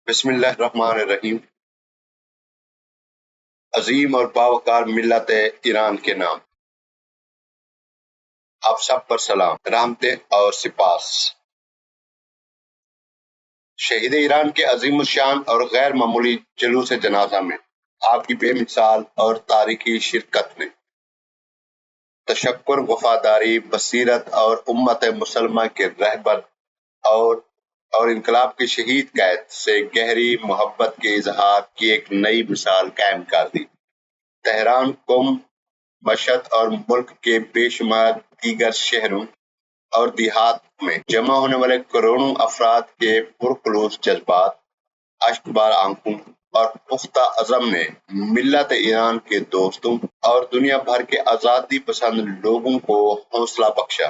بسم اللہ الرحمن الرحیم۔ عظیم اور باوقار ملت ایران کے نام، آپ سب پر سلام، رحمتیں اور سپاس۔ شہید ایران کے عظیم الشان اور غیر معمولی جلوس جنازہ میں آپ کی بے مثال اور تاریخی شرکت نے تشکر، وفاداری، بصیرت اور امت مسلمہ کے رہبر اور انقلاب کے شہید قائد سے گہری محبت کے اظہار کی ایک نئی مثال قائم کر دی۔ تہران، قم، مشہد اور ملک کے بے شمار دیگر شہروں اور دیہات میں جمع ہونے والے کروڑوں افراد کے پرخلوص جذبات، اشکبار آنکھوں اور پختہ عزم نے ملت ایران کے دوستوں اور دنیا بھر کے آزادی پسند لوگوں کو حوصلہ بخشا،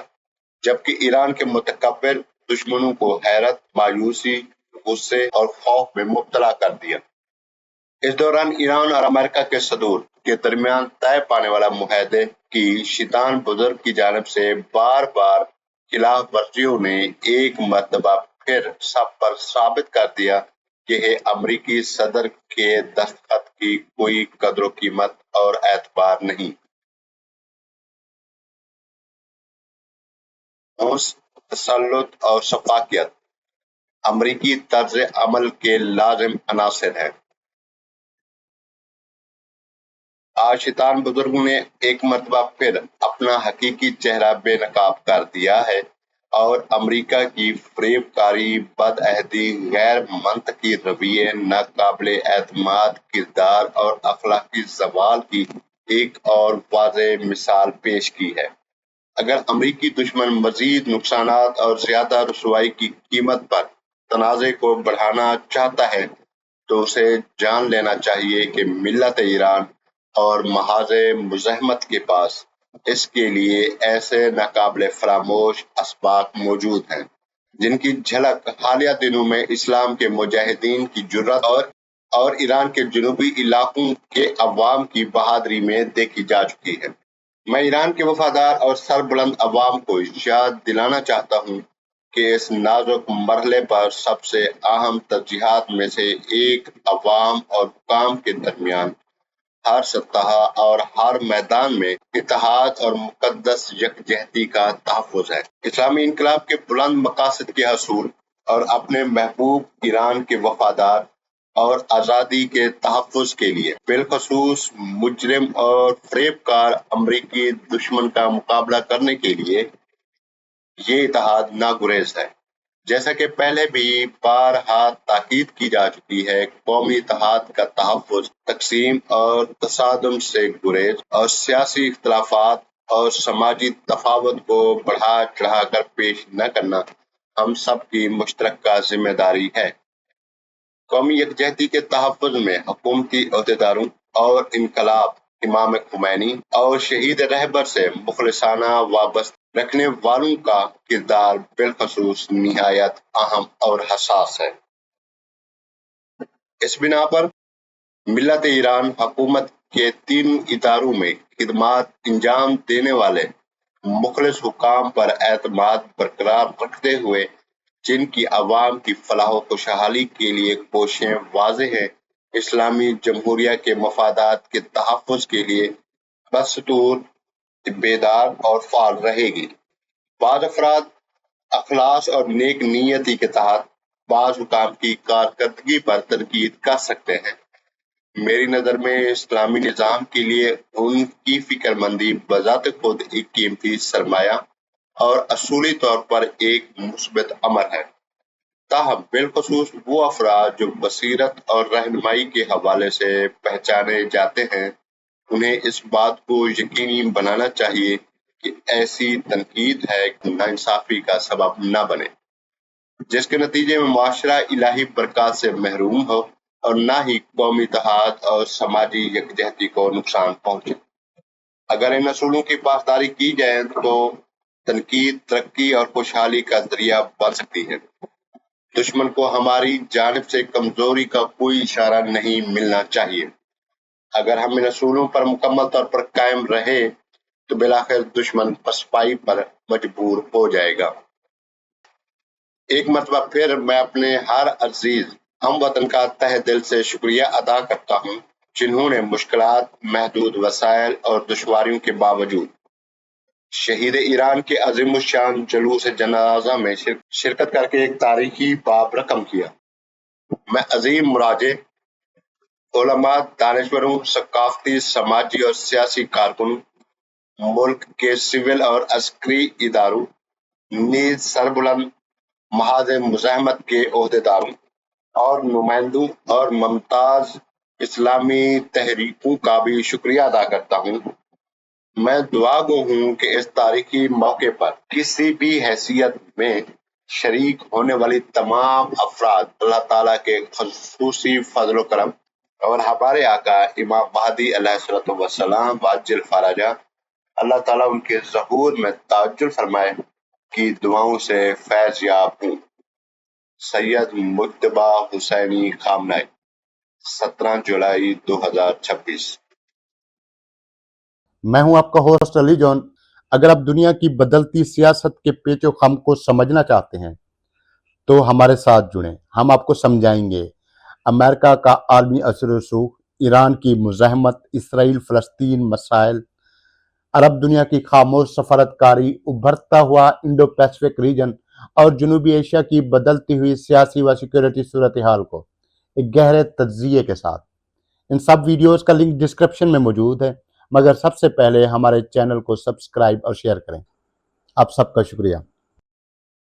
جبکہ ایران کے متکبر دشمنوں کو حیرت، مایوسی، غصے اور خوف میں مبتلا کر دیا۔ اس دوران ایران اور امریکہ کے صدور کے درمیان طے پانے والا معاہدے کی شیطان بزرگ کی جانب سے بار بار خلاف ورزیوں نے ایک مرتبہ پھر سب پر ثابت کر دیا کہ امریکی صدر کے دستخط کی کوئی قدر و قیمت اور اعتبار نہیں۔ تسلط اور شفافیت امریکی طرز عمل کے لازم عناصر ہیں۔ آج شیطان بزرگوں نے ایک مرتبہ پھر اپنا حقیقی چہرہ بے نقاب کر دیا ہے اور امریکہ کی فریب کاری، بد عہدی، غیر منطقی رویے، ناقابل اعتماد کردار اور اخلاقی زوال کی ایک اور واضح مثال پیش کی ہے۔ اگر امریکی دشمن مزید نقصانات اور زیادہ رسوائی کی قیمت پر تنازع کو بڑھانا چاہتا ہے تو اسے جان لینا چاہیے کہ ملت ایران اور محاذ مزاحمت کے پاس اس کے لیے ایسے ناقابل فراموش اسباق موجود ہیں جن کی جھلک حالیہ دنوں میں اسلام کے مجاہدین کی جرات اور ایران کے جنوبی علاقوں کے عوام کی بہادری میں دیکھی جا چکی ہے۔ میں ایران کے وفادار اور سربلند عوام کو یاد دلانا چاہتا ہوں کہ اس نازک مرحلے پر سب سے اہم ترجیحات میں سے ایک عوام اور حکام کے درمیان ہر سطح اور ہر میدان میں اتحاد اور مقدس یکجہتی کا تحفظ ہے۔ اسلامی انقلاب کے بلند مقاصد کے حصول اور اپنے محبوب ایران کے وفادار اور آزادی کے تحفظ کے لیے بالخصوص مجرم اور فریب کار امریکی دشمن کا مقابلہ کرنے کے لیے یہ اتحاد ناگزیر ہے۔ جیسا کہ پہلے بھی بارہا تاکید کی جا چکی ہے، قومی اتحاد کا تحفظ تقسیم اور تصادم سے گریز اور سیاسی اختلافات اور سماجی تفاوت کو بڑھا چڑھا کر پیش نہ کرنا ہم سب کی مشترکہ ذمہ داری ہے۔ قومی یکجہتی کے تحفظ میں حکومتی عہدیداروں اور انقلاب امام خمینی اور شہید رہبر سے مخلصانہ وابستہ رکھنے والوں کا کردار بالخصوص نہایت اہم اور حساس ہے۔ اس بنا پر ملت ایران حکومت کے تین اداروں میں خدمات انجام دینے والے مخلص حکام پر اعتماد برقرار رکھتے ہوئے جن کی عوام کی فلاح و خوشحالی کے لیے کوششیں واضح ہیں، اسلامی جمہوریہ کے مفادات کے تحفظ کے لیے بدستور، بیدار اور فعال رہے گی۔ بعض افراد اخلاص اور نیک نیتی کے تحت بعض حکام کی کارکردگی پر تنقید کر سکتے ہیں۔ میری نظر میں اسلامی نظام کے لیے ان کی فکر مندی بذات خود ایک قیمتی سرمایہ اور اصولی طور پر ایک مثبت امر ہے۔ تاہم بالخصوص وہ افراد جو بصیرت اور رہنمائی کے حوالے سے پہچانے جاتے ہیں، انہیں اس بات کو یقینی بنانا چاہیے کہ ایسی تنقید ہے کہ ناانصافی کا سبب نہ بنے، جس کے نتیجے میں معاشرہ الہی برکات سے محروم ہو اور نہ ہی قومی اتحاد اور سماجی یکجہتی کو نقصان پہنچے۔ اگر ان اصولوں کی پاسداری کی جائے تو تنقید ترقی اور خوشحالی کا ذریعہ بن سکتی ہے۔ دشمن کو ہماری جانب سے کمزوری کا کوئی اشارہ نہیں ملنا چاہیے۔ اگر ہم ان اصولوں پر مکمل طور پر قائم رہے تو بالآخر دشمن پسپائی پر مجبور ہو جائے گا۔ ایک مرتبہ پھر میں اپنے ہر عزیز ہم وطن کا تہ دل سے شکریہ ادا کرتا ہوں جنہوں نے مشکلات، محدود وسائل اور دشواریوں کے باوجود شہید ایران کے عظیم الشان جلوس جنازہ میں شرکت کر کے ایک تاریخی باب رقم کیا۔ میں عظیم مراجع، علماء، دانشوروں، ثقافتی، سماجی اور سیاسی کارکنوں، ملک کے سول اور عسکری اداروں، نیز سربلند محاذ مزاحمت کے عہدیداروں اور نمائندوں اور ممتاز اسلامی تحریکوں کا بھی شکریہ ادا کرتا ہوں۔ میں دعا گو ہوں کہ اس تاریخی موقع پر کسی بھی حیثیت میں شریک ہونے والی تمام افراد اللہ تعالیٰ کے خصوصی فضل و کرم اور ہمارے آقا امام مہدی علیہ السلام واجل فرجہ اللہ تعالیٰ ان کے ظہور میں تعجل فرمائے کی دعاؤں سے فیض یاب ہوں۔ سید مجتبیٰ حسینی خامنہ، 17 جولائی 2026۔ میں ہوں آپ کا ہوسٹ علی جون۔ اگر آپ دنیا کی بدلتی سیاست کے پیچ و خم کو سمجھنا چاہتے ہیں تو ہمارے ساتھ جڑیں، ہم آپ کو سمجھائیں گے۔ امریکہ کا عالمی اثر و رسوخ، ایران کی مزاحمت، اسرائیل فلسطین مسائل، عرب دنیا کی خاموش سفارتکاری، ابھرتا ہوا انڈو پیسفک ریجن اور جنوبی ایشیا کی بدلتی ہوئی سیاسی و سیکورٹی صورتحال کو ایک گہرے تجزیے کے ساتھ۔ ان سب ویڈیوز کا لنک ڈسکرپشن میں موجود ہے، مگر سب سے پہلے ہمارے چینل کو سبسکرائب اور شیئر کریں۔ آپ سب کا شکریہ۔